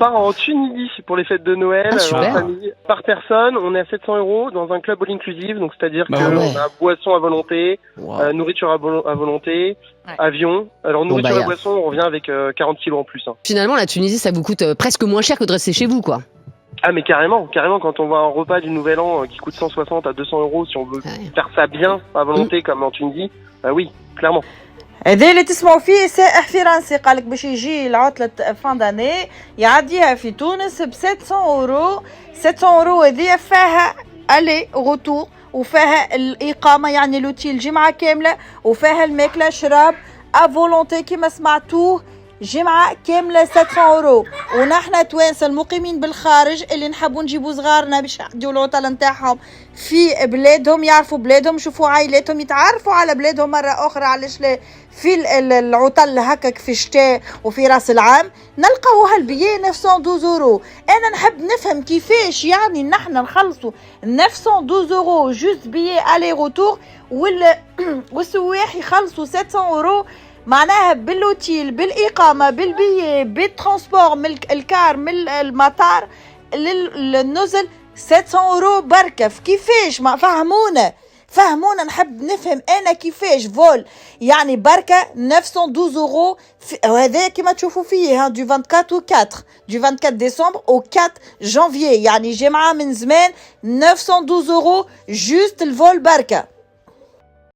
pars en Tunisie pour les fêtes de Noël en famille. Par personne, on est à 700 € dans un club all inclusive, donc c'est-à-dire qu'on a boisson à volonté, nourriture à volonté, avion. Alors nourriture et boisson, on revient avec 40 kilos en plus. Hein. Finalement, la Tunisie, ça vous coûte presque moins cher que de rester chez vous, quoi. Ah mais carrément, quand on voit un repas du Nouvel An qui coûte 160 à 200 €, si on veut faire ça bien à volonté comme en Tunisie, oui, clairement. هذا اللي تسمعوا فيه سائح فرنسي قالك باش يجي العطلة فان داني يعديها في تونس ب 700 €. 700 € هذه فيها الي غوتور وفيها الإقامة يعني لوتي الجمعة كاملة وفيها الماكلة شراب افولونتي كما سمعتوه جمعة كاملة 700 €. ونحن توانسة المقيمين بالخارج اللي نحبوا نجيبوا صغارنا باش يعديوا العطلة نتاعهم في بلادهم يعرفوا بلادهم يشوفوا عائلاتهم يتعرفوا على بلادهم مرة أخرى علاش لا في العطل هكاك في الشتاء وفي راس العام نلقاو هالبيي 912 €. أنا نحب نفهم كيفاش يعني نحن نخلصوا 912 € جوست بيي ألي روتور والسواح يخلصوا 700 €. معناها بالوتيل بالإقامة بالبيي بالترانسبور من الكار من المطار للنزل 700 € بركة. كيفاش ما فهمونا نحب نفهم أنا كيفاش فول يعني بركة 912 €. وهذا كما تشوفوا فيه دو 24 ديسمبر au 4 جانفيي يعني جمعة من زمان 912 € جوست الفول بركة.